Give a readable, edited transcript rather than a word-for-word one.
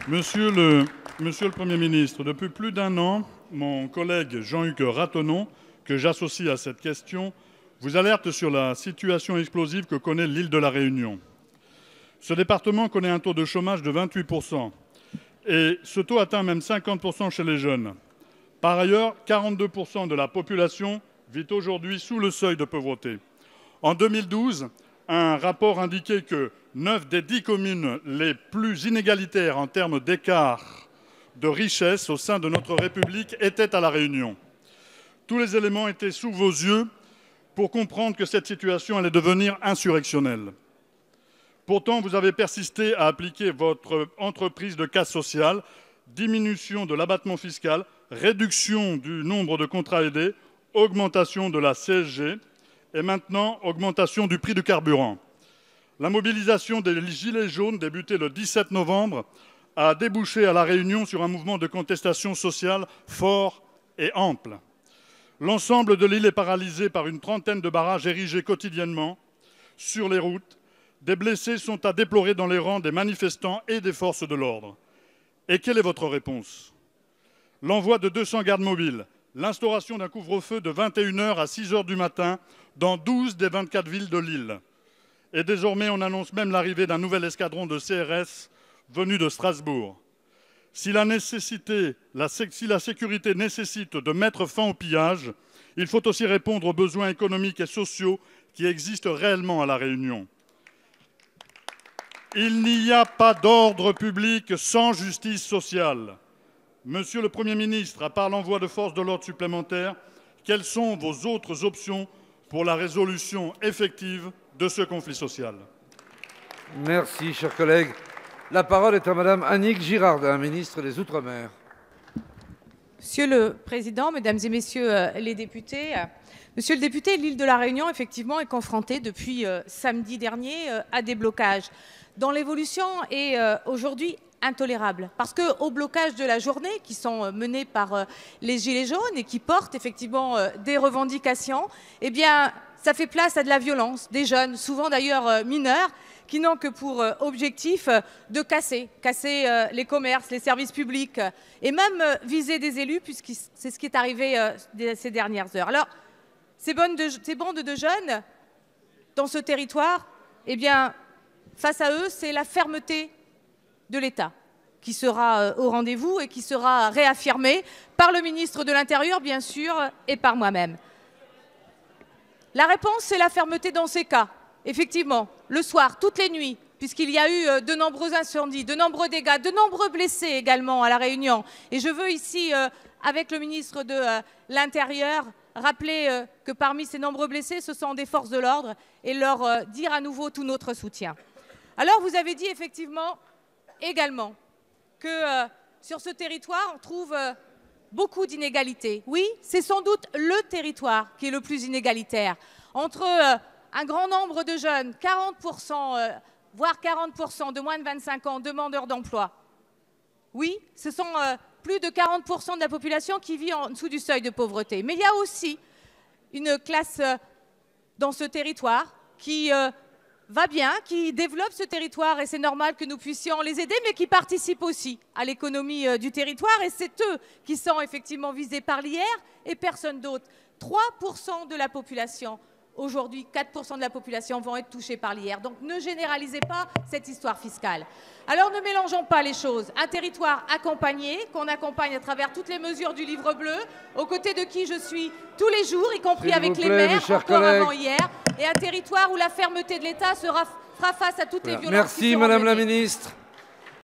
Monsieur le Premier ministre, depuis plus d'un an, mon collègue Jean-Hugues Ratonnon, que j'associe à cette question, vous alerte sur la situation explosive que connaît l'île de la Réunion. Ce département connaît un taux de chômage de 28%, et ce taux atteint même 50% chez les jeunes. Par ailleurs, 42% de la population vit aujourd'hui sous le seuil de pauvreté. En 2012, un rapport indiquait que 9 des 10 communes les plus inégalitaires en termes d'écart de richesse au sein de notre République étaient à La Réunion. Tous les éléments étaient sous vos yeux pour comprendre que cette situation allait devenir insurrectionnelle. Pourtant, vous avez persisté à appliquer votre entreprise de casse sociale, diminution de l'abattement fiscal, réduction du nombre de contrats aidés, augmentation de la CSG et maintenant augmentation du prix du carburant. La mobilisation des Gilets jaunes, débutée le 17 novembre, a débouché à La Réunion sur un mouvement de contestation sociale fort et ample. L'ensemble de l'île est paralysé par une trentaine de barrages érigés quotidiennement sur les routes. Des blessés sont à déplorer dans les rangs des manifestants et des forces de l'ordre. Et quelle est votre réponse? L'envoi de 200 gardes mobiles, l'instauration d'un couvre-feu de 21h à 6h du matin dans 12 des 24 villes de l'île. Et désormais, on annonce même l'arrivée d'un nouvel escadron de CRS venu de Strasbourg. Si la sécurité nécessite de mettre fin au pillage, il faut aussi répondre aux besoins économiques et sociaux qui existent réellement à La Réunion. Il n'y a pas d'ordre public sans justice sociale. Monsieur le Premier ministre, à part l'envoi de forces de l'ordre supplémentaires, quelles sont vos autres options pour la résolution effective de ce conflit social? Merci, cher collègue. La parole est à Madame Annick Girardin, ministre des Outre-mer. Monsieur le Président, Mesdames et Messieurs les députés, Monsieur le député, l'île de la Réunion, effectivement, est confrontée depuis samedi dernier à des blocages dont l'évolution est aujourd'hui intolérable. Parce qu'au blocage de la journée, qui sont menés par les Gilets jaunes et qui portent effectivement des revendications, eh bien, ça fait place à de la violence, des jeunes, souvent d'ailleurs mineurs, qui n'ont que pour objectif de casser les commerces, les services publics, et même viser des élus, puisque c'est ce qui est arrivé ces dernières heures. Alors, ces bandes de jeunes, dans ce territoire, eh bien, face à eux, c'est la fermeté de l'État qui sera au rendez-vous et qui sera réaffirmée par le ministre de l'Intérieur, bien sûr, et par moi-même. La réponse, c'est la fermeté dans ces cas. Effectivement, le soir, toutes les nuits, puisqu'il y a eu de nombreux incendies, de nombreux dégâts, de nombreux blessés également à La Réunion. Et je veux ici, avec le ministre de l'Intérieur, rappeler que parmi ces nombreux blessés, ce sont des forces de l'ordre et leur dire à nouveau tout notre soutien. Alors, vous avez dit effectivement également que sur ce territoire, on trouve beaucoup d'inégalités. Oui, c'est sans doute le territoire qui est le plus inégalitaire. Entre un grand nombre de jeunes, 40%, voire 40% de moins de 25 ans, demandeurs d'emploi. Oui, ce sont plus de 40% de la population qui vit en dessous du seuil de pauvreté. Mais il y a aussi une classe dans ce territoire qui va bien, qui développe ce territoire, et c'est normal que nous puissions les aider, mais qui participent aussi à l'économie du territoire, et c'est eux qui sont effectivement visés par l'IR et personne d'autre. 3% de la population. Aujourd'hui, 4% de la population vont être touchés par l'IR. Donc ne généralisez pas cette histoire fiscale. Alors ne mélangeons pas les choses. Un territoire accompagné, qu'on accompagne à travers toutes les mesures du livre bleu, aux côtés de qui je suis tous les jours, y compris avec les maires, encore avant hier, et un territoire où la fermeté de l'État fera face à toutes les violences. Merci, Madame la Ministre.